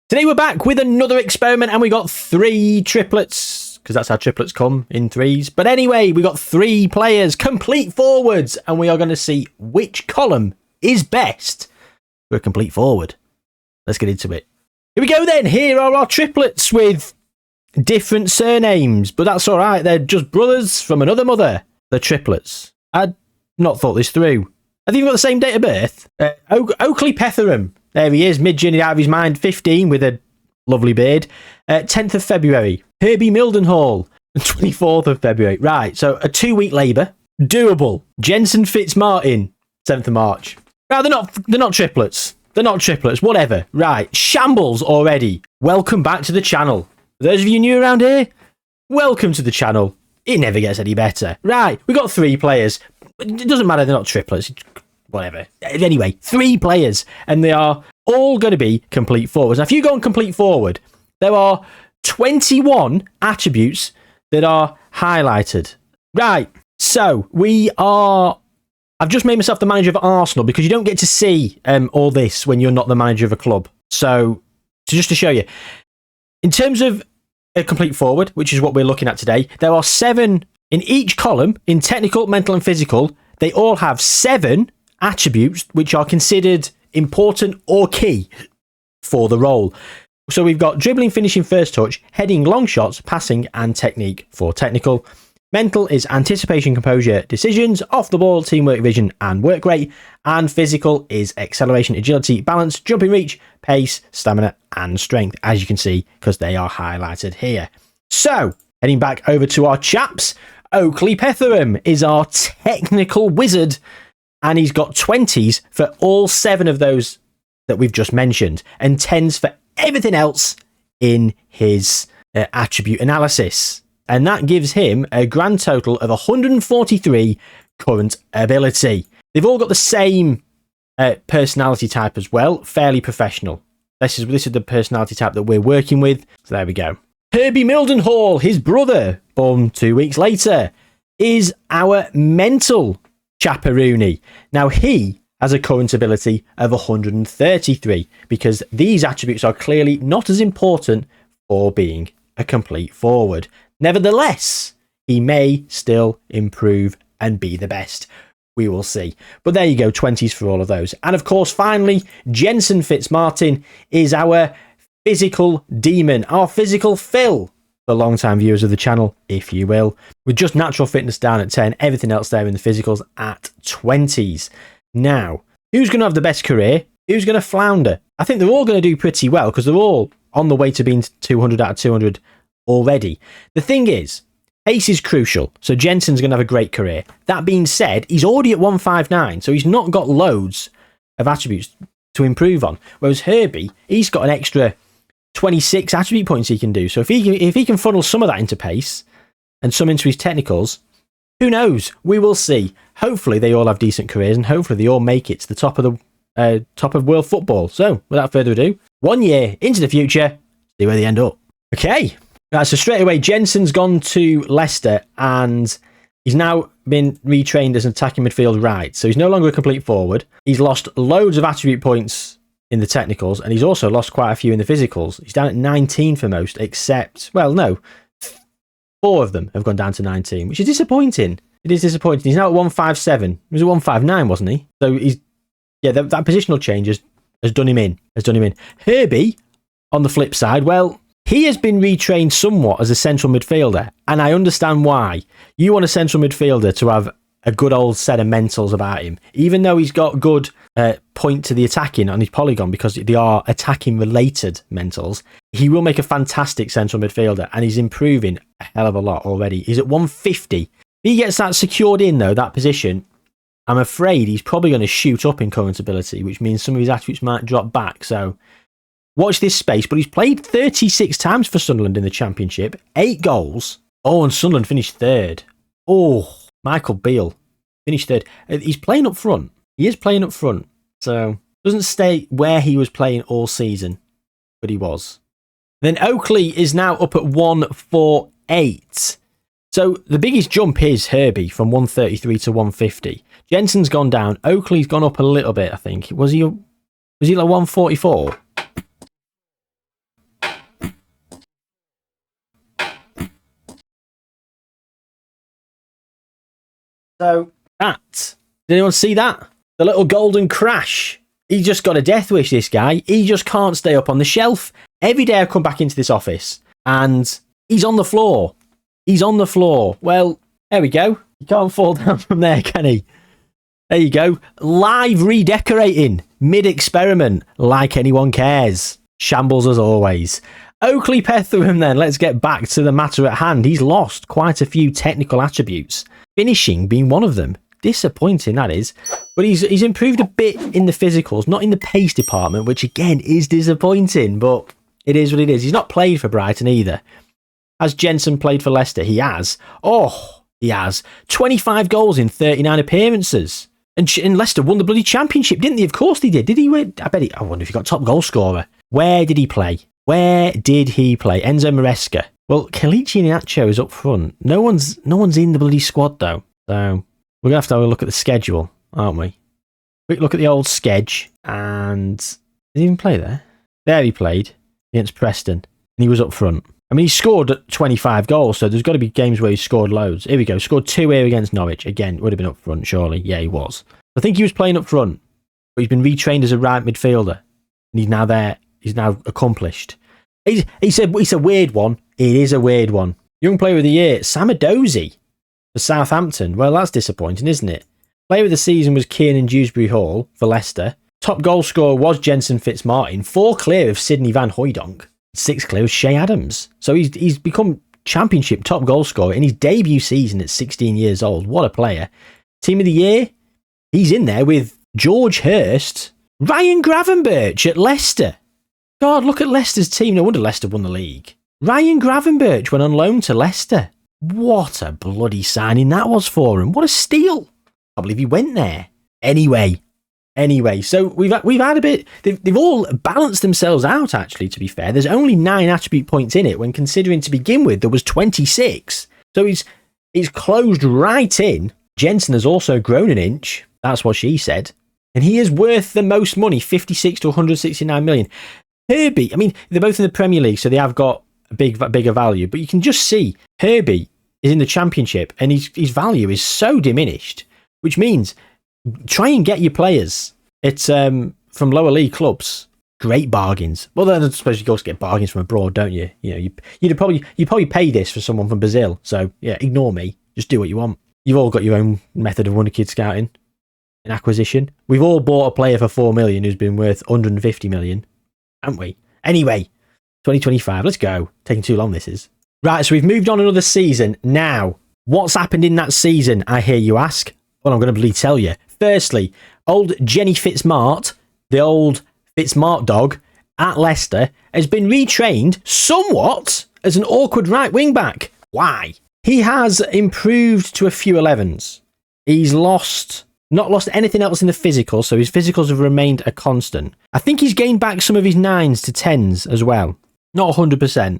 Today we're back with another experiment and we got 3 triplets, because that's how triplets come, in 3s. But anyway, we got 3 players, complete forwards, and we are going to see which column is best for a complete forward. Let's get into it. Here we go then. Here are our triplets with different surnames, but that's all right. They're just brothers from another mother. They're triplets. I'd not thought this through. Have you got the same date of birth? Oakley Petherham. There he is, mid-journey out of his mind, 15 with a lovely beard. 10th of February. Herbie Mildenhall, 24th of February. Right, so a 2-week labour. Doable. Jensen Fitzmartin, 7th of March. Right, they're not triplets. They're not triplets, whatever. Right, shambles already. Welcome back to the channel. For those of you new around here, welcome to the channel. It never gets any better. Right, we got 3 players. It doesn't matter, they're not triplets. Whatever. Anyway, 3 players, and they are all going to be complete forwards. Now, if you go on complete forward, there are 21 attributes that are highlighted. Right, so I've just made myself the manager of Arsenal because you don't get to see all this when you're not the manager of a club. So just to show you, in terms of a complete forward, which is what we're looking at today, there are 7 in each column in technical, mental, and physical. They all have 7 attributes which are considered important or key for the role. So we've got dribbling, finishing, first touch, heading, long shots, passing, and technique for technical. Mental is anticipation, composure, decisions, off the ball, teamwork, vision, and work rate. And physical is acceleration, agility, balance, jumping reach, pace, stamina, and strength, as you can see, because they are highlighted here. So, heading back over to our chaps, Oakley Petherham is our technical wizard, and he's got 20s for all 7 of those that we've just mentioned, and 10s for everything else in his attribute analysis. And that gives him a grand total of 143 current ability. They've all got the same personality type as well, fairly professional. This is the personality type that we're working with. So there we go. Herbie Mildenhall, his brother, born 2 weeks later, is our mental chaperoony. Now he has a current ability of 133 because these attributes are clearly not as important for being a complete forward. Nevertheless, he may still improve and be the best. We will see. But there you go, 20s for all of those. And of course, finally, Jensen Fitzmartin is our physical demon, our physical Phil, for long-time viewers of the channel, if you will. With just natural fitness down at 10, everything else there in the physicals at 20s. Now, who's going to have the best career? Who's going to flounder? I think they're all going to do pretty well because they're all on the way to being 200 out of 200 already. The thing is, pace is crucial, so Jensen's going to have a great career. That being said, he's already at 159, so he's not got loads of attributes to improve on. Whereas Herbie, he's got an extra 26 attribute points he can do. So if he can funnel some of that into pace and some into his technicals, who knows? We will see. Hopefully they all have decent careers and hopefully they all make it to the top of world football. So without further ado, 1 year into the future, see where they end up. Okay. Right, so straight away, Jensen's gone to Leicester and he's now been retrained as an attacking midfield right. So he's no longer a complete forward. He's lost loads of attribute points in the technicals, and he's also lost quite a few in the physicals. He's down at 19 for most, except, well, no, 4 of them have gone down to 19, which is disappointing. It is disappointing. He's now at 157. He was at 159, wasn't he? So he's, yeah, that positional change has done him in. Herbie, on the flip side, well, he has been retrained somewhat as a central midfielder, and I understand why. You want a central midfielder to have a good old set of mentals about him, even though he's got good point to the attacking on his polygon because they are attacking related mentals. He will make a fantastic central midfielder and he's improving a hell of a lot already. He's at 150. If he gets that secured in though, that position, I'm afraid he's probably going to shoot up in current ability, which means some of his attributes might drop back. So watch this space. But he's played 36 times for Sunderland in the Championship, 8 goals. Oh, and Sunderland finished 3rd. Oh, Michael Beale finished 3rd. He's playing up front. He is playing up front. So doesn't state where he was playing all season, but he was. Then Oakley is now up at 148. So the biggest jump is Herbie from 133 to 150. Jensen's gone down. Oakley's gone up a little bit, I think. Was he like 144? So that, did anyone see that? The little golden crash. He just got a death wish, this guy. He just can't stay up on the shelf. Every day I come back into this office and he's on the floor. He's on the floor. Well, there we go. You can't fall down from there, can he? There you go. Live redecorating. Mid-experiment. Like anyone cares. Shambles as always. Oakley Petherham then. Let's get back to the matter at hand. He's lost quite a few technical attributes. Finishing being one of them. Disappointing, that is. But he's improved a bit in the physicals, not in the pace department, which again is disappointing, but it is what it is. He's not played for Brighton either. Has Jensen played for Leicester? He has. Oh, he has. 25 goals in 39 appearances. And Leicester won the bloody championship, didn't they? Of course they did. Did he win? I wonder if he got top goal scorer. Where did he play? Enzo Maresca. Well, Kelechi Iheanacho is up front. No one's in the bloody squad though. So we're gonna have to have a look at the schedule, aren't we? Quick look at the old sketch. And did he even play there? There he played against Preston. And he was up front. I mean, he scored 25 goals, so there's got to be games where he scored loads. Here we go. Scored 2 here against Norwich. Again, would have been up front, surely. Yeah, he was. I think he was playing up front, but he's been retrained as a right midfielder. And he's now there. He's now accomplished. It's a weird one. It is a weird one. Young Player of the Year, Sam Edozie for Southampton. Well, that's disappointing, isn't it? Player of the season was Kiernan Dewsbury Hall for Leicester. Top goal scorer was Jensen Fitzmartin. 4 clear of Sidney Van Hooijdonk. 6 clear of Shea Adams. So he's become championship top goal scorer in his debut season at 16 years old. What a player. Team of the year, he's in there with George Hurst, Ryan Gravenberch at Leicester. God, look at Leicester's team. No wonder Leicester won the league. Ryan Gravenberch went on loan to Leicester. What a bloody signing that was for him. What a steal. I can't believe he went there. Anyway, so we've had a bit. They've all balanced themselves out. Actually, to be fair, there's only 9 attribute points in it. When considering to begin with, there was 26. So he's closed right in. Jensen has also grown an inch. That's what she said, and he is worth the most money, 56 to 169 million. Herbie, I mean, they're both in the Premier League, so they have got a bigger value. But you can just see Herbie is in the Championship, and his value is so diminished, which means. Try and get your players. It's from lower league clubs. Great bargains. Well, then I suppose you also get bargains from abroad, don't you? You know, you probably pay this for someone from Brazil. So yeah, ignore me. Just do what you want. You've all got your own method of Wonderkid scouting and acquisition. We've all bought a player for 4 million who's been worth 150 million, haven't we? Anyway, 2025. Let's go. Taking too long. This is right. So we've moved on another season. Now, what's happened in that season? I hear you ask. Well, I'm going to bloody tell you. Firstly, old Jenny Fitzmart, the old Fitzmart dog at Leicester, has been retrained somewhat as an awkward right wing back. Why? He has improved to a few 11s. He's not lost anything else in the physicals, so his physicals have remained a constant. I think he's gained back some of his 9s to 10s as well. Not 100%.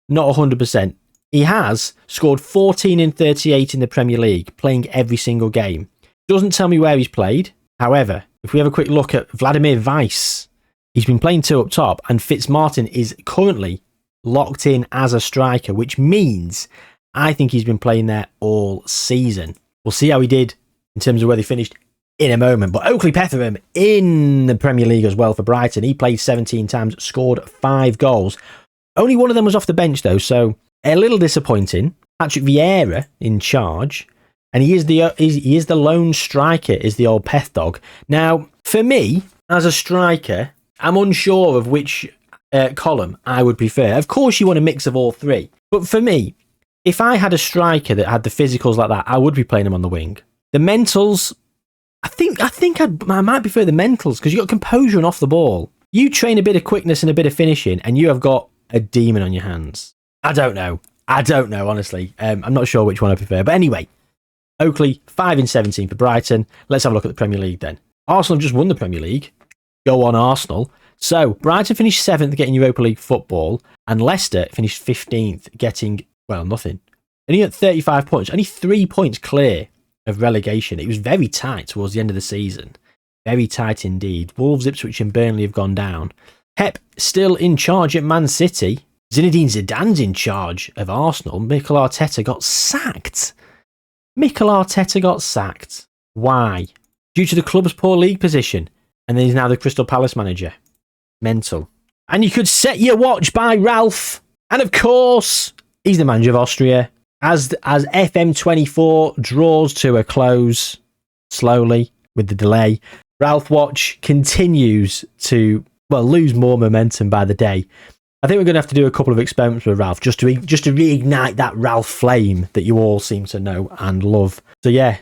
Not 100%. He has scored 14 in 38 in the Premier League, playing every single game. Doesn't tell me where he's played. However, if we have a quick look at Vladimir Weiss, he's been playing 2 up top, and Fitzmartin is currently locked in as a striker, which means I think he's been playing there all season. We'll see how he did in terms of where they finished in a moment. But Oakley Petherham in the Premier League as well for Brighton. He played 17 times, scored 5 goals. Only one of them was off the bench though, so a little disappointing. Patrick Vieira in charge. And he is the lone striker, is the old Peth dog. Now, for me, as a striker, I'm unsure of which column I would prefer. Of course, you want a mix of all 3. But for me, if I had a striker that had the physicals like that, I would be playing him on the wing. The mentals, I think I might prefer the mentals because you've got composure and off the ball. You train a bit of quickness and a bit of finishing, and you have got a demon on your hands. I don't know, honestly. I'm not sure which one I prefer. But anyway. Oakley, 5 in 17 for Brighton. Let's have a look at the Premier League then. Arsenal have just won the Premier League. Go on, Arsenal. So, Brighton finished 7th getting Europa League football, and Leicester finished 15th getting, well, nothing. Only at 35 points, only 3 points clear of relegation. It was very tight towards the end of the season. Very tight indeed. Wolves, Ipswich and Burnley have gone down. Pep still in charge at Man City. Zinedine Zidane's in charge of Arsenal. Mikel Arteta got sacked. Mikel Arteta got sacked. Why? Due to the club's poor league position. And then he's now the Crystal Palace manager. Mental. And you could set your watch by Ralph. And of course, he's the manager of Austria. As FM24 draws to a close, slowly, with the delay, Ralph Watch continues to, lose more momentum by the day. I think we're going to have to do a couple of experiments with Ralph just to reignite that Ralph flame that you all seem to know and love. So yeah,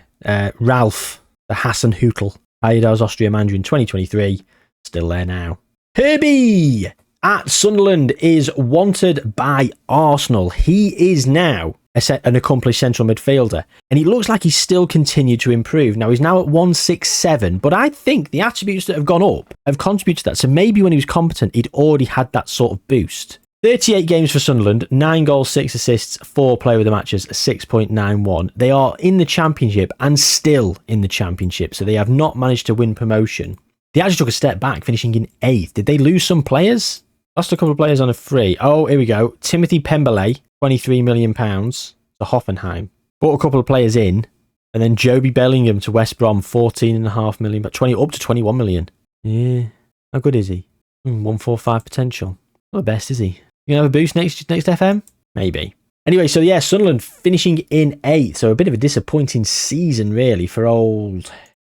Ralph, the Hassan Hootel, hired as Austria manager in 2023, still there now. Herbie at Sunderland is wanted by Arsenal. He is now an accomplished central midfielder, and he looks like he's still continued to improve. Now he's now at 167, but I think the attributes that have gone up have contributed to that. So maybe when he was competent, he'd already had that sort of boost. 38 games for Sunderland, 9 goals, 6 assists, 4 player of the matches, 6.91. They are in the Championship and still in the Championship, so they have not managed to win promotion. They actually took a step back, finishing in 8th. Did they lose some players? Lost a couple of players on a free. Oh, here we go. Timothy Pembele, £23 million to Hoffenheim. Bought a couple of players in, and then Joby Bellingham to West Brom, £14.5 million, but up to £21 million. Yeah, how good is he? 145 potential. Not the best, is he? You gonna have a boost next FM? Maybe. Anyway, so yeah, Sunderland finishing in 8th, so a bit of a disappointing season really for old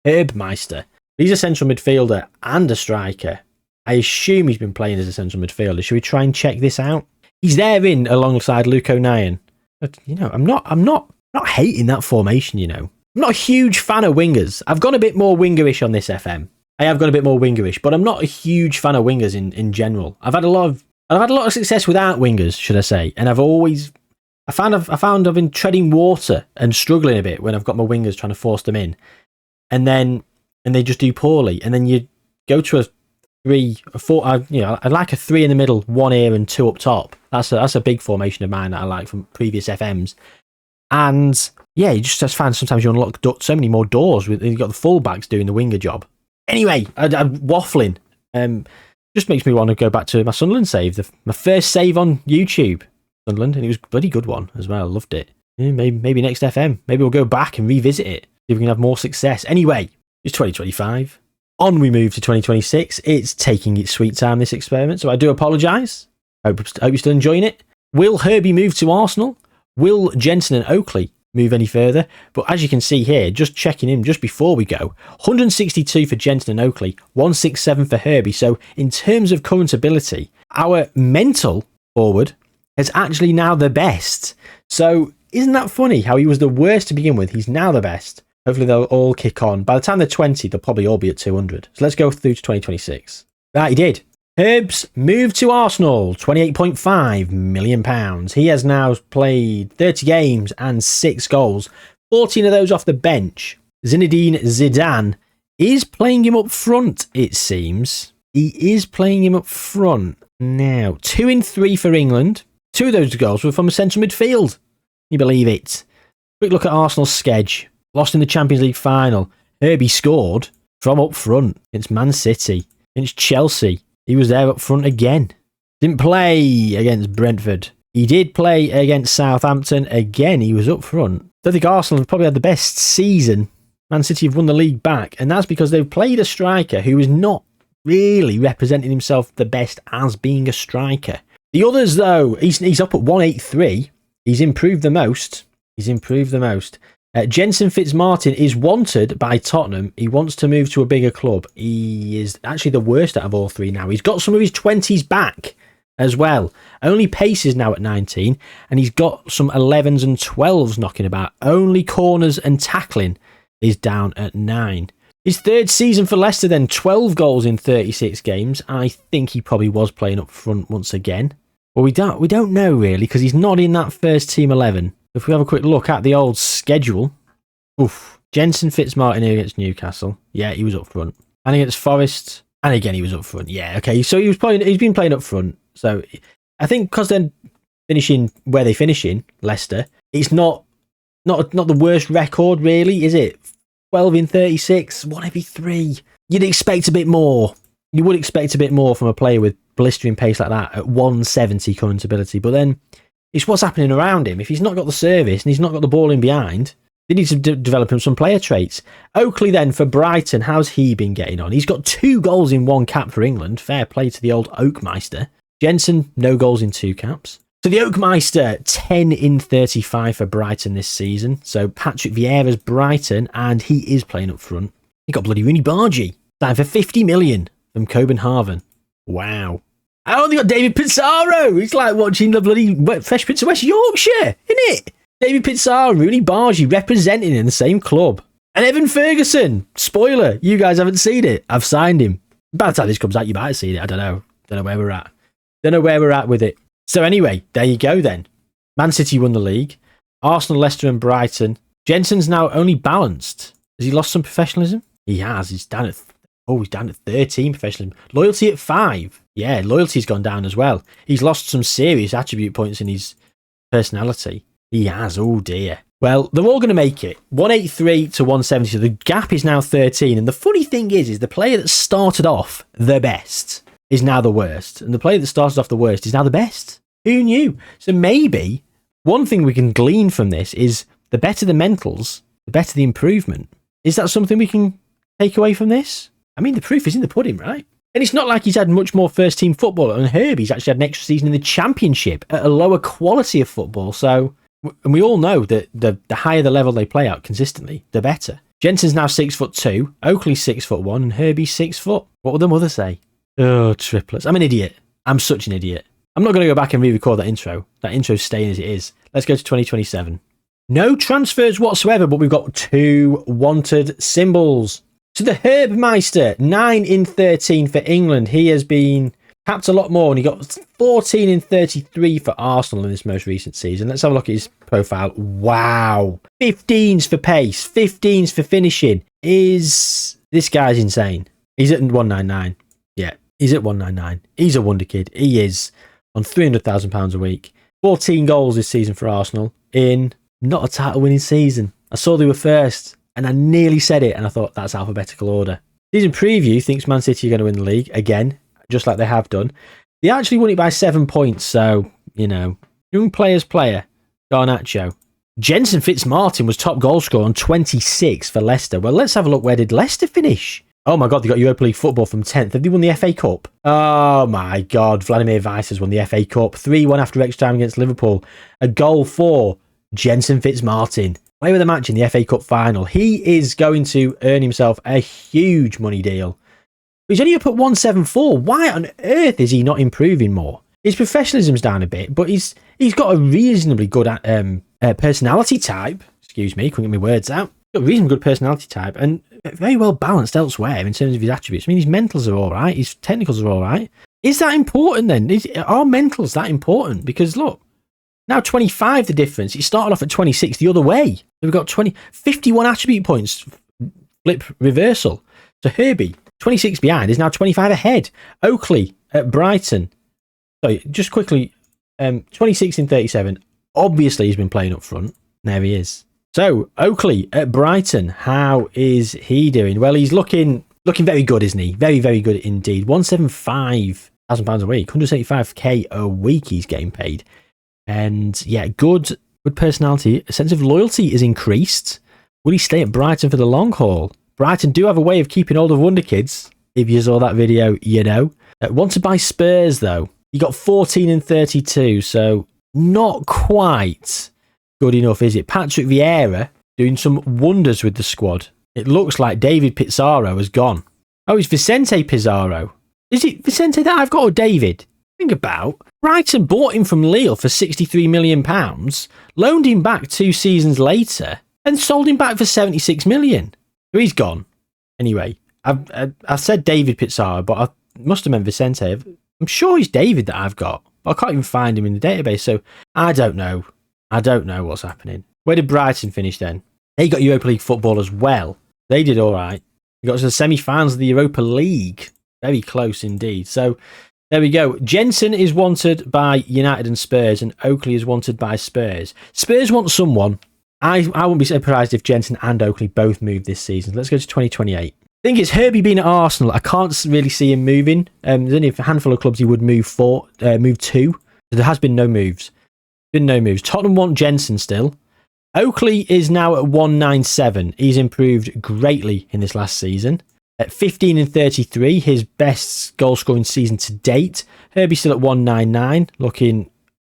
Herbmeister. He's a central midfielder and a striker. I assume he's been playing as a central midfielder. Should we try and check this out? He's there in alongside Luke O'Nien. But, I'm not hating that formation, I'm not a huge fan of wingers. I've gone a bit more wingerish on this FM. I have gone a bit more wingerish, but I'm not a huge fan of wingers in general. I've had a lot of success without wingers, should I say. And I found I've been treading water and struggling a bit when I've got my wingers trying to force them in. And they just do poorly. And then you go to a 3, a 4, I like a 3 in the middle, 1 here and 2 up top. That's a big formation of mine that I like from previous FMs. And yeah, you just find sometimes you unlock so many more doors. You've got the fullbacks doing the winger job. Anyway, I'm waffling. Just makes me want to go back to my Sunderland save. My first save on YouTube, Sunderland, and it was a bloody good one as well. I loved it. Yeah, maybe next FM. Maybe we'll go back and revisit it. See if we can have more success. Anyway, it's 2025. On we move to 2026. It's taking its sweet time, this experiment, so I do apologise. Hope you're still enjoying it. Will Herbie move to Arsenal? Will Jensen and Oakley move any further? But as you can see here, just checking in just before we go, 162 for Jensen and Oakley, 167 for Herbie. So in terms of current ability, our mental forward is actually now the best. So isn't that funny how he was the worst to begin with? He's now the best. Hopefully they'll all kick on. By the time they're 20, they'll probably all be at 200. So let's go through to 2026. Right, he did. Herbs moved to Arsenal, £28.5 million. He has now played 30 games and 6 goals, 14 of those off the bench. Zinedine Zidane is playing him up front, it seems. He is playing him up front. Now, 2 in 3 for England. 2 of those goals were from a central midfield. You believe it? Quick look at Arsenal's schedule. Lost in the Champions League final. Herbie scored from up front against Man City, against Chelsea. He was there up front again. Didn't play against Brentford. He did play against Southampton. Again, he was up front. I think Arsenal have probably had the best season. Man City have won the league back, and that's because they've played a striker who is not really representing himself the best as being a striker. The others, though, he's up at 183. He's improved the most. Jensen Fitzmartin is wanted by Tottenham. He wants to move to a bigger club. He is actually the worst out of all 3 now. He's got some of his 20s back as well. Only pace is now at 19, and he's got some 11s and 12s knocking about. Only corners and tackling is down at 9. His 3rd season for Leicester then, 12 goals in 36 games. I think he probably was playing up front once again. Well, we don't know really, because he's not in that first team 11. If we have a quick look at the old schedule, Jensen Fitzmartin here against Newcastle. Yeah, he was up front. And against Forest, and again he was up front. Yeah, okay. So he's been playing up front. So I think because they're finishing where they finish in, Leicester, it's not the worst record really, is it? 12 in 36, 1 every 3. You'd expect a bit more. You would expect a bit more from a player with blistering pace like that at 170 current ability, but then it's what's happening around him. If he's not got the service and he's not got the ball in behind, They need to develop him some player traits. Oakley then for Brighton. How's he been getting on? He's got 2 goals in 1 cap for England. Fair play to the old Oakmeister. Jensen, no goals in 2 caps. So the Oakmeister, 10 in 35 for Brighton this season. So Patrick Vieira's Brighton, and he is playing up front. He got bloody Rooney Bargy. Signed for 50 million from Copenhagen. Wow. I only got David Pizarro. It's like watching the bloody Fresh Prince of West Yorkshire, isn't it? David Pizarro, Rooney Bargy representing in the same club. And Evan Ferguson. Spoiler, you guys haven't seen it. I've signed him. By the time this comes out, you might have seen it. I don't know. Don't know where we're at. Don't know where we're at with it. So anyway, there you go then. Man City won the league. Arsenal, Leicester and Brighton. Jensen's now only balanced. Has he lost some professionalism? He has. He's down at 13 professionalism. Loyalty at 5. Yeah, loyalty's gone down as well. He's lost some serious attribute points in his personality. He has. Oh dear. Well, they're all going to make it. 183 to 170. So the gap is now 13. And the funny thing is the player that started off the best is now the worst. And the player that started off the worst is now the best. Who knew? So maybe one thing we can glean from this is the better the mentals, the better the improvement. Is that something we can take away from this? I mean, the proof is in the pudding, right? And it's not like he's had much more first-team football. And Herbie's actually had an extra season in the Championship at a lower quality of football. So, and we all know that the higher the level they play out consistently, the better. Jensen's now 6'2", Oakley's 6'1", and Herbie's 6 foot. What would the mother say? Oh, triplets. I'm an idiot. I'm such an idiot. I'm not going to go back and re-record that intro. That intro's staying as it is. Let's go to 2027. No transfers whatsoever, but we've got 2 wanted symbols. So the Herbmeister, 9 in 13 for England. He has been capped a lot more, and he got 14 in 33 for Arsenal in this most recent season. Let's have a look at his profile. Wow. 15s for pace, 15s for finishing. This guy's insane. He's at 199. Yeah, he's at 199. He's a Wonderkid. He is on £300,000 a week. 14 goals this season for Arsenal in not a title-winning season. I saw they were first, and I nearly said it, and I thought that's alphabetical order. Season preview thinks Man City are going to win the league again, just like they have done. They actually won it by 7 points, so, you know, young player's player, Garnacho. Jensen Fitzmartin was top goal scorer on 26 for Leicester. Well, let's have a look. Where did Leicester finish? Oh my God, they got Europa League football from 10th. Have they won the FA Cup? Oh my God, Vladimir Weiss has won the FA Cup. 3-1 after extra time against Liverpool. A goal for Jensen Fitzmartin. Player of the match in the FA Cup final. He is going to earn himself a huge money deal. But he's only up at 174. Why on earth is he not improving more? His professionalism's down a bit, but he's got a reasonably good personality type. Excuse me, couldn't get my words out. Got a reasonably good personality type and very well balanced elsewhere in terms of his attributes. I mean, his mentals are all right. His technicals are all right. Is that important then? Are mentals that important? Because look, now 25 the difference. He started off at 26 the other way. We've got 51 attribute points, flip reversal. So Herbie, 26 behind, is now 25 ahead. Oakley at Brighton. Sorry, just quickly, 26 in 37. Obviously, he's been playing up front. There he is. So, Oakley at Brighton, how is he doing? Well, he's looking very good, isn't he? Very, very good indeed. £175,000 a week, 175k a week he's getting paid. And yeah, good personality. A sense of loyalty is increased. Will he stay at Brighton for the long haul? Brighton do have a way of keeping hold of Wonderkids. If you saw that video, you know. Wanted by Spurs, though. He got 14 in 32, so not quite good enough, is it? Patrick Vieira doing some wonders with the squad. It looks like David Pizarro has gone. Oh, it's Vicente Pizarro. Is it Vicente that I've got or David? Think about. Brighton bought him from Lille for £63 million, loaned him back 2 seasons later, and sold him back for £76 million. So he's gone. Anyway, I said David Pizarro, but I must have meant Vicente. I'm sure he's David that I've got, but I can't even find him in the database, so I don't know. I don't know what's happening. Where did Brighton finish then? They got Europa League football as well. They did all right. They got to the semi-finals of the Europa League. Very close indeed. So there we go. Jensen is wanted by United and Spurs, and Oakley is wanted by Spurs. Spurs want someone. I wouldn't be surprised if Jensen and Oakley both move this season. Let's go to 2028. I think it's Herbie being at Arsenal. I can't really see him moving. There's only a handful of clubs he would move to. So there has been no moves. Tottenham want Jensen still. Oakley is now at 197. He's improved greatly in this last season. At 15 and 33, his best goal scoring season to date. Herbie's still at 199, looking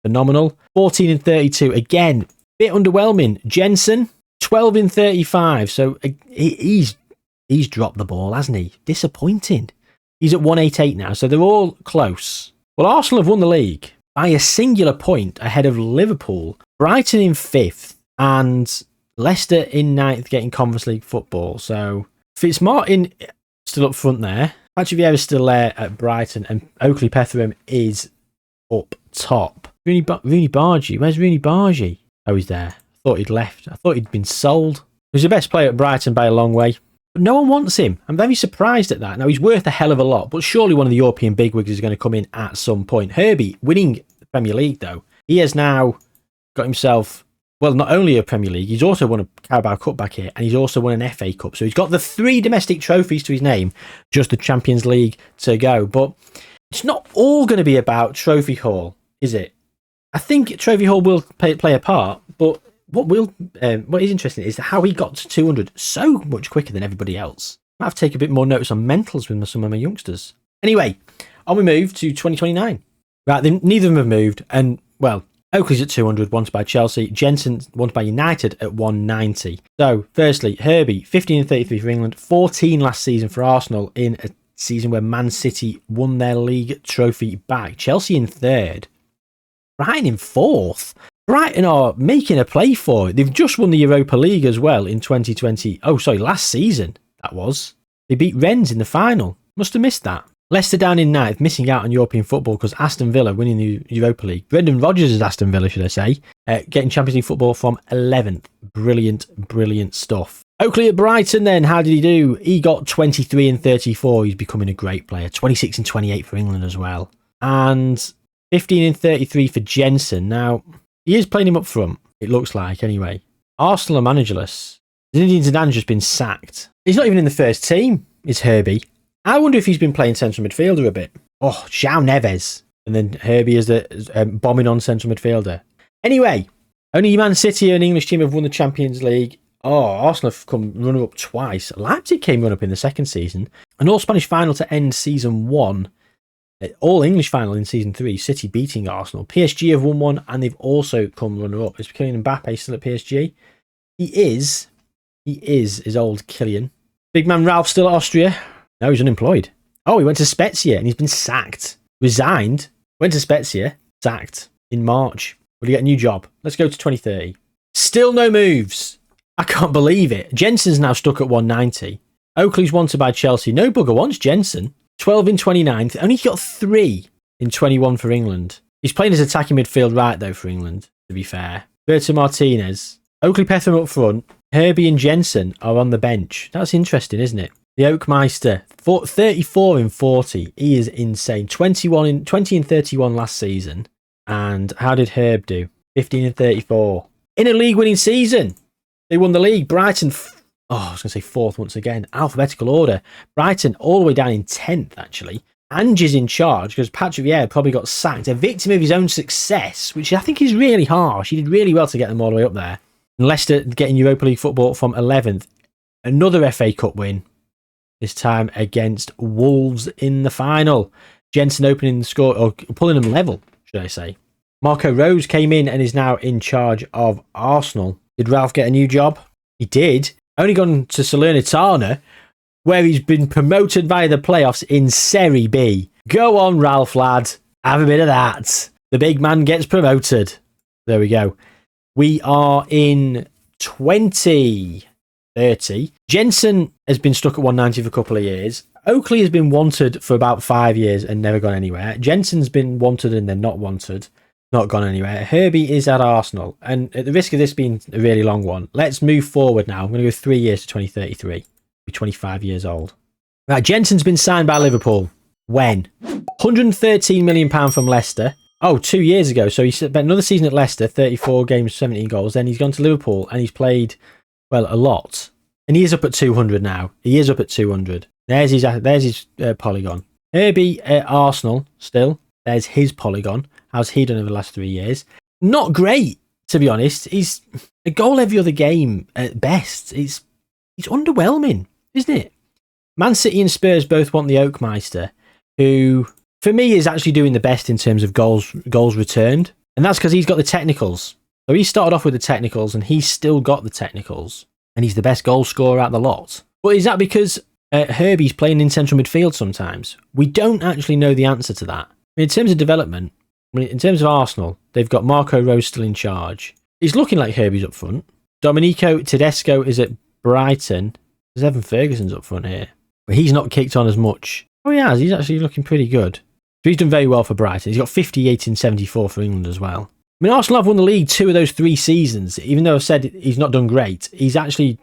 phenomenal. 14 and 32, again, bit underwhelming. Jensen, 12 in 35. So he's dropped the ball, hasn't he? Disappointing. He's at 188 now, so they're all close. Well, Arsenal have won the league by a singular point ahead of Liverpool, Brighton in 5th, and Leicester in 9th getting Conference League football. So Fitzmartin still up front there. Patrick Vieira's still there at Brighton, and Oakley Petherham is up top. Rooney Bargy. Where's Rooney Bargy? Oh, he's there. I thought he'd left. I thought he'd been sold. He was the best player at Brighton by a long way. But no one wants him. I'm very surprised at that. Now, he's worth a hell of a lot, but surely one of the European bigwigs is going to come in at some point. Herbie, winning the Premier League, though, he has now got himself, well, not only a Premier League, he's also won a Carabao Cup back here, and he's also won an FA Cup. So he's got the 3 domestic trophies to his name, just the Champions League to go. But it's not all going to be about Trophy Hall, is it? I think Trophy Hall will play a part, but what is interesting is how he got to 200 so much quicker than everybody else. I have to take a bit more notice on mentals with some of my youngsters. Anyway, on we move to 2029. Right, neither of them have moved, and well, Oakley's at 200, wanted by Chelsea. Jensen wanted by United at 190. So, firstly, Herbie, 15 and 33 for England, 14 last season for Arsenal in a season where Man City won their league trophy back. Chelsea in 3rd. Brighton in 4th. Brighton are making a play for it. They've just won the Europa League as well in 2020. Oh, sorry, last season, that was. They beat Rennes in the final. Must have missed that. Leicester down in 9th, missing out on European football because Aston Villa winning the Europa League. Brendan Rodgers is Aston Villa, should I say. Getting Champions League football from 11th. Brilliant stuff. Oakley at Brighton then, how did he do? He got 23 and 34. He's becoming a great player. 26 and 28 for England as well. And 15 and 33 for Jensen. Now, he is playing him up front, it looks like, anyway. Arsenal are managerless. Zinedine Zidane's just been sacked. He's not even in the first team, is Herbie. I wonder if he's been playing central midfielder a bit. Oh, João Neves. And then Herbie is the bombing on central midfielder. Anyway, only Man City, an English team, have won the Champions League. Oh, Arsenal have come runner-up twice. Leipzig came run-up in the second season. An all-Spanish final to end season 1. All-English final in season 3. City beating Arsenal. PSG have won one, and they've also come runner-up. Is Kylian Mbappe still at PSG? He is his old Kylian. Big man Ralph still at Austria. No, he's unemployed. Oh, he went to Spezia and he's been sacked. Resigned. Went to Spezia. Sacked in March. Will he get a new job? Let's go to 2030. Still no moves. I can't believe it. Jensen's now stuck at 190. Oakley's wanted by Chelsea. No bugger wants Jensen. 12 in 29th. Only got 3 in 21 for England. He's playing as attacking midfield right, though, for England, to be fair. Berto Martinez. Oakley Petherham up front. Herbie and Jensen are on the bench. That's interesting, isn't it? The Oakmeister, 34 in 40. He is insane. 20 and 31 last season. And how did Herb do? 15 and 34. In a league-winning season. They won the league. Brighton, I was going to say 4th once again. Alphabetical order. Brighton all the way down in 10th, actually. Ange's in charge because Patrick Vieira probably got sacked. A victim of his own success, which I think is really harsh. He did really well to get them all the way up there. And Leicester getting Europa League football from 11th. Another FA Cup win. This time against Wolves in the final. Jensen opening the score, or pulling them level, should I say. Marco Rose came in and is now in charge of Arsenal. Did Ralph get a new job? He did. Only gone to Salernitana, where he's been promoted via the playoffs in Serie B. Go on, Ralph, lad. Have a bit of that. The big man gets promoted. There we go. We are in 2030. Jensen has been stuck at 190 for a couple of years. Oakley has been wanted for about 5 years and never gone anywhere. Jensen's been wanted and then not wanted. Not gone anywhere. Herbie is at Arsenal. And at the risk of this being a really long one, let's move forward now. I'm going to go 3 years to 2033. Be 25 years old. Right, Jensen's been signed by Liverpool. When? £113 million from Leicester. Oh, 2 years ago. So he spent another season at Leicester, 34 games, 17 goals. Then he's gone to Liverpool and he's played, well, a lot. And he is up at 200 now. He is up at 200. There's his polygon. Herbie at Arsenal still. There's his polygon. How's he done over the last 3 years? Not great. to be honest. He's a goal every other game at best. It's underwhelming, isn't it? Man City and Spurs both want the Oakmeister, who, for me, is actually doing the best in terms of goals returned. And that's because he's got the technicals. So he started off with the technicals, and he's still got the technicals. And he's the best goal scorer out the lot. But is that because Herbie's playing in central midfield sometimes? We don't actually know the answer to that. I mean, in terms of development, in terms of Arsenal, they've got Marco Rose still in charge. He's looking like Herbie's up front. Domenico Tedesco is at Brighton. There's Evan Ferguson's up front here. But he's not kicked on as much. Oh, he has. He's actually looking pretty good. So he's done very well for Brighton. He's got 58 in 74 for England as well. I mean, Arsenal have won the league 2 of those 3 seasons. Even though I've said he's not done great, he's actually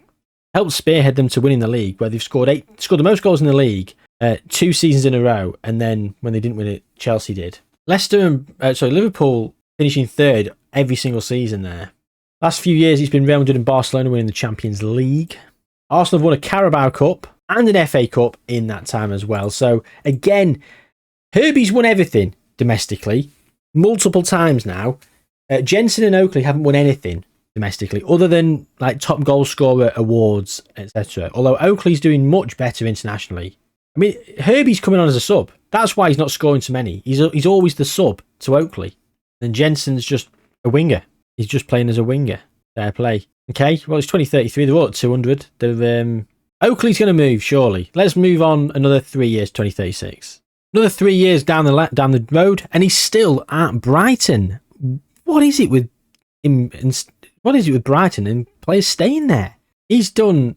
helped spearhead them to winning the league, where they've scored the most goals in the league 2 seasons in a row, and then when they didn't win it, Chelsea did. Liverpool finishing 3rd every single season there. Last few years, it's been Real Madrid and Barcelona winning the Champions League. Arsenal have won a Carabao Cup and an FA Cup in that time as well. So again, Herbie's won everything domestically multiple times now. Jensen and Oakley haven't won anything domestically other than like top goal scorer awards, etc. Although Oakley's doing much better internationally. I mean, Herbie's coming on as a sub. That's why he's not scoring so many. He's always the sub to Oakley. And Jensen's just a winger. He's just playing as a winger. Fair play. Okay, well, it's 2033. They're all at 200. Oakley's going to move, surely. Let's move on another 3 years, 2036. Another 3 years down the road, and he's still at Brighton. What is it with him? What is it with Brighton and players staying there? He's doing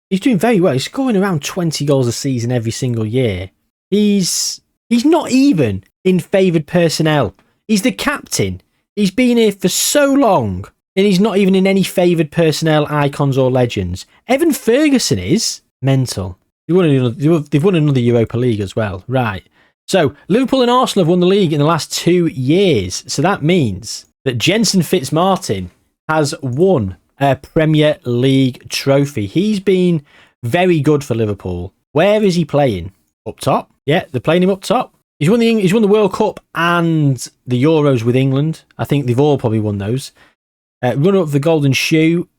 very well. He's scoring around 20 goals a season every single year. He's not even in favoured personnel. He's the captain. He's been here for so long, and he's not even in any favoured personnel, icons or legends. Evan Ferguson is mental. They've won another Europa League as well. Right. So Liverpool and Arsenal have won the league in the last 2 years. So that means that Jensen Fitzmartin has won a Premier League trophy. He's been very good for Liverpool. Where is he playing? Up top? Yeah, they're playing him up top. He's won the World Cup and the Euros with England. I think they've all probably won those. Runner up the Golden Shoe,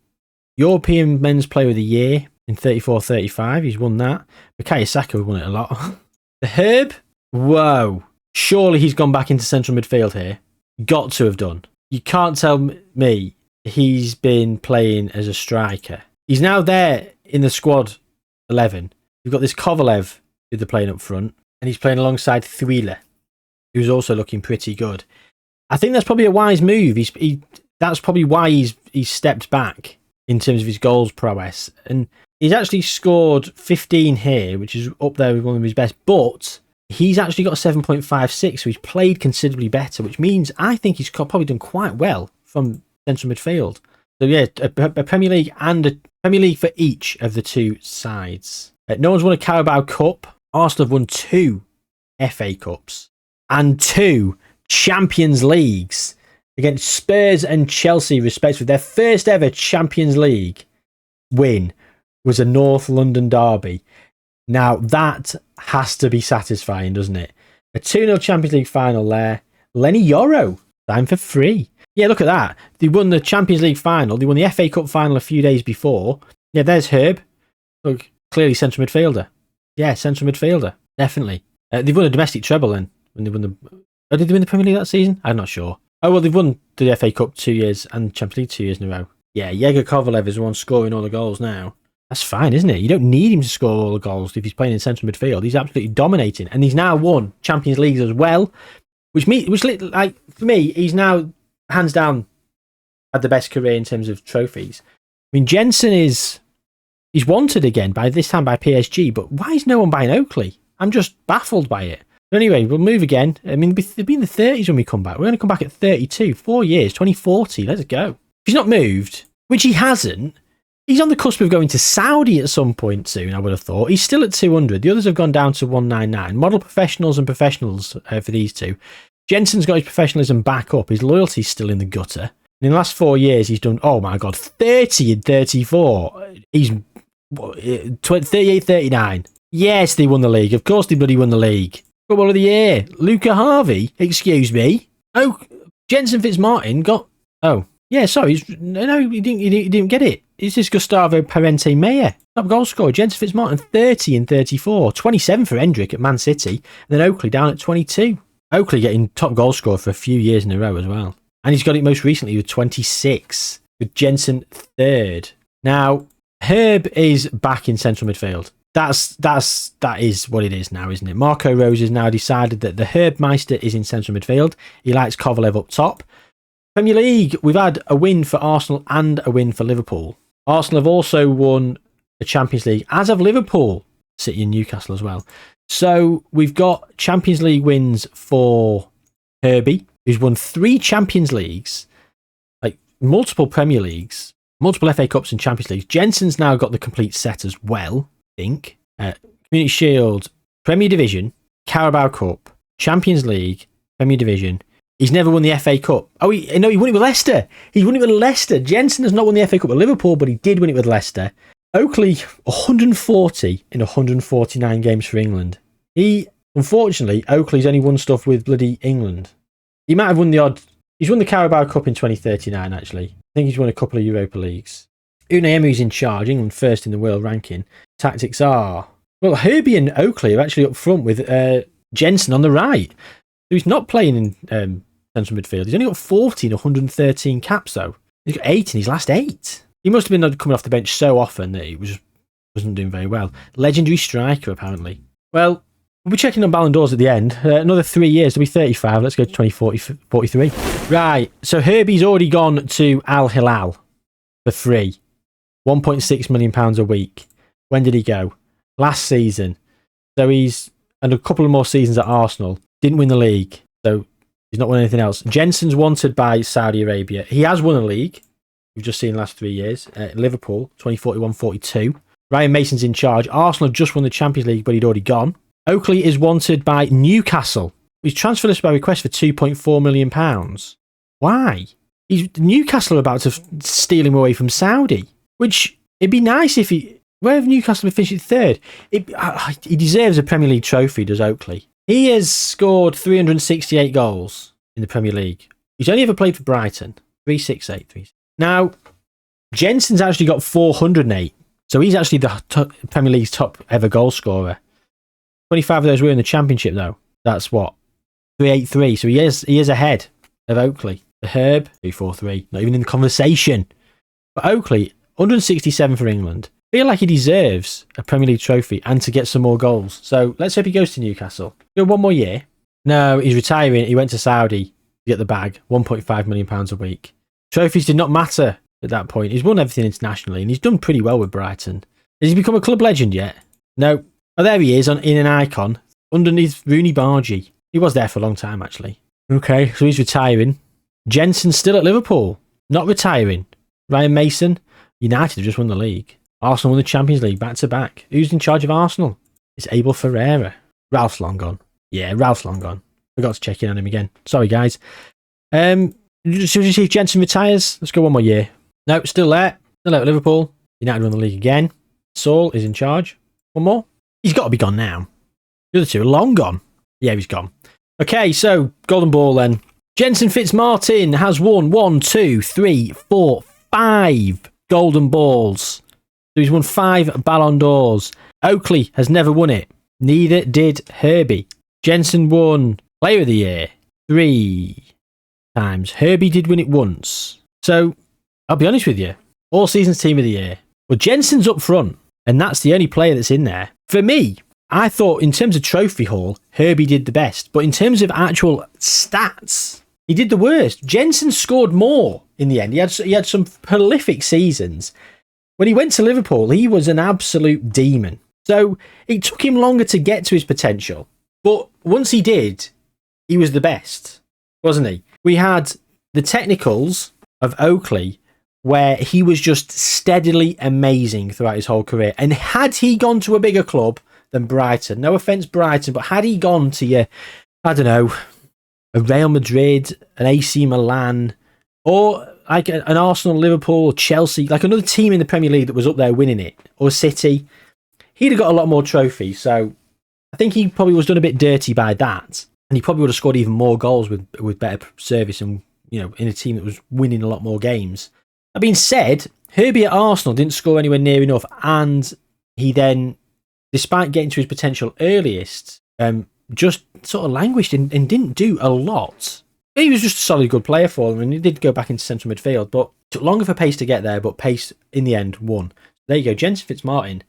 European Men's Player of the Year in 34-35. He's won that. Bukayo Saka won it a lot. The Herb, whoa. Surely he's gone back into central midfield here. Got to have done. You can't tell me he's been playing as a striker. He's now there in the squad 11. You've got this Kovalev who they're playing up front, and he's playing alongside Thuile, who's also looking pretty good. I think that's probably a wise move. That's probably why he's stepped back in terms of his goals prowess. And he's actually scored 15 here, which is up there with one of his best, but he's actually got a 7.56, so he's played considerably better, which means I think he's probably done quite well from central midfield. So yeah, a Premier League and a Premier League for each of the 2 sides. No one's won a Carabao Cup. Arsenal have won 2 FA Cups and 2 Champions Leagues against Spurs and Chelsea, respectively. Their first ever Champions League win was a North London derby. Now, that has to be satisfying, doesn't it? A 2-0 Champions League final there. Lenny Yoro, time for free. Yeah, look at that. They won the Champions League final. They won the FA Cup final a few days before. Yeah, there's Herb. Look, clearly central midfielder. Yeah, central midfielder. Definitely. They've won a domestic treble then. When they won the... Oh, did they win the Premier League that season? I'm not sure. Oh, well, they've won the FA Cup 2 years and Champions League 2 years in a row. Yeah, Yegor Kovalev is the one scoring all the goals now. That's fine, isn't it? You don't need him to score all the goals if he's playing in central midfield. He's absolutely dominating. And he's now won Champions Leagues as well. Which like, for me, he's now, hands down, had the best career in terms of trophies. I mean, Jensen he's wanted again, by this time by PSG, but why is no one buying Oakley? I'm just baffled by it. But anyway, we'll move again. I mean, they'll be in the 30s when we come back. We're going to come back at 32, 4 years, 2040. Let's go. If he's not moved, which he hasn't, he's on the cusp of going to Saudi at some point soon, I would have thought. He's still at 200. The others have gone down to 199. Model professionals and professionals for these 2. Jensen's got his professionalism back up. His loyalty's still in the gutter. And in the last 4 years, he's done, oh my God, 30 and 34. He's 38, 39. Yes, they won the league. Of course they bloody won the league. Football of the Year. Luca Harvey, excuse me. Oh, Jensen Fitzmartin got... Oh, Yeah, sorry. No, he didn't get it. It's just Gustavo Parente Meyer, top goal scorer. Jensen Fitzmartin, 30 and 34. 27 for Hendrick at Man City. And then Oakley down at 22. Oakley getting top goal scorer for a few years in a row as well. And he's got it most recently with 26, with Jensen third. Now, Herb is back in central midfield. That is what it is now, isn't it? Marco Rose has now decided that the Herbmeister is in central midfield. He likes Kovalev up top. Premier League, we've had a win for Arsenal and a win for Liverpool. Arsenal have also won the Champions League, as have Liverpool, City and Newcastle as well. So we've got Champions League wins for Herbie, who's won 3 Champions Leagues, like multiple Premier Leagues, multiple FA Cups and Champions Leagues. Jensen's now got the complete set as well, I think. Community Shield, Premier Division, Carabao Cup, Champions League, Premier Division. He's never won the FA Cup. Oh, he won it with Leicester. He won it with Leicester. Jensen has not won the FA Cup with Liverpool, but he did win it with Leicester. Oakley, 140 in 149 games for England. Unfortunately, Oakley's only won stuff with bloody England. He might have won he's won the Carabao Cup in 2039, actually. I think he's won a couple of Europa Leagues. Unai Emery's in charge, England first in the world ranking. Tactics are... Well, Herbie and Oakley are actually up front with Jensen on the right. So he's not playing in central midfield. He's only got 40 in 113 caps, though. He's got 8 in his last 8. He must have been coming off the bench so often that he wasn't doing very well. Legendary striker, apparently. Well, we'll be checking on Ballon d'Ors at the end. Another 3 years, it'll be 35. Let's go to 2043. Right, so Herbie's already gone to Al Hilal for free. £1.6 million a week. When did he go? Last season. So and a couple of more seasons at Arsenal. Didn't win the league, so he's not won anything else. Jensen's wanted by Saudi Arabia. He has won a league. We've just seen the last 3 years. Liverpool, 2041-42. Ryan Mason's in charge. Arsenal have just won the Champions League, but he'd already gone. Oakley is wanted by Newcastle. He's transfer list by request for £2.4 million. Why? Newcastle are about to steal him away from Saudi, which it'd be nice if where have Newcastle been finished third? He deserves a Premier League trophy, does Oakley? He has scored 368 goals in the Premier League. He's only ever played for Brighton. 368. Now, Jensen's actually got 408. So he's actually the Premier League's top ever goal scorer. 25 of those were in the Championship, though. That's what? 383. So he is ahead of Oakley. The Herb, 343. Not even in the conversation. But Oakley, 167 for England. I feel like he deserves a Premier League trophy and to get some more goals. So let's hope he goes to Newcastle. Go 1 more year. No, he's retiring. He went to Saudi to get the bag. £1.5 million a week. Trophies did not matter at that point. He's won everything internationally and he's done pretty well with Brighton. Has he become a club legend yet? No. Oh, there he is in an icon underneath Rooney Bargy. He was there for a long time, actually. Okay, so he's retiring. Jensen's still at Liverpool. Not retiring. Ryan Mason. United have just won the league. Arsenal won the Champions League back to back. Who's in charge of Arsenal? It's Abel Ferreira. Ralph's long gone. Yeah, Ralph's long gone. Forgot to check in on him again. Sorry, guys. Should we see if Jensen retires? Let's go 1 more year. No, still there. Still out at Liverpool. United won the league again. Saul is in charge. 1 more. He's got to be gone now. The other 2 are long gone. Yeah, he's gone. Okay, so Golden Ball then. Jensen Fitzmartin has won 1, 2, 3, 4, 5 Golden Balls. So he's won 5 Ballon d'Ors. Oakley has never won it. Neither did Herbie. Jensen won Player of the Year 3 times. Herbie did win it once. So, I'll be honest with you. All seasons Team of the Year. Well, Jensen's up front. And that's the only player that's in there. For me, I thought in terms of trophy haul, Herbie did the best. But in terms of actual stats, he did the worst. Jensen scored more in the end. He had some prolific seasons. When he went to Liverpool, he was an absolute demon. So it took him longer to get to his potential. But once he did, he was the best, wasn't he? We had the technicals of Oakley, where he was just steadily amazing throughout his whole career. And had he gone to a bigger club than Brighton, no offence Brighton, but had he gone to I don't know, a Real Madrid, an AC Milan, or like an Arsenal, Liverpool, or Chelsea, like another team in the Premier League that was up there winning it, or City, he'd have got a lot more trophies. So I think he probably was done a bit dirty by that. And he probably would have scored even more goals with better service and in a team that was winning a lot more games. That being said, Herbie at Arsenal didn't score anywhere near enough, and he then, despite getting to his potential earliest, just sort of languished and didn't do a lot. He was just a solid good player for them, and he did go back into central midfield, but took longer for Pace to get there, but Pace, in the end, won. There you go, Jensen Fitzmartin.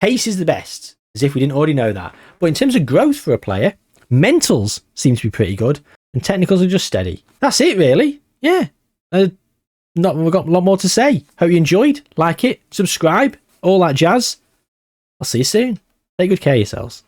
Pace is the best, as if we didn't already know that. But in terms of growth for a player, mentals seem to be pretty good, and technicals are just steady. That's it, really. Yeah. We've got a lot more to say. Hope you enjoyed. Like it, subscribe, all that jazz. I'll see you soon. Take good care of yourselves.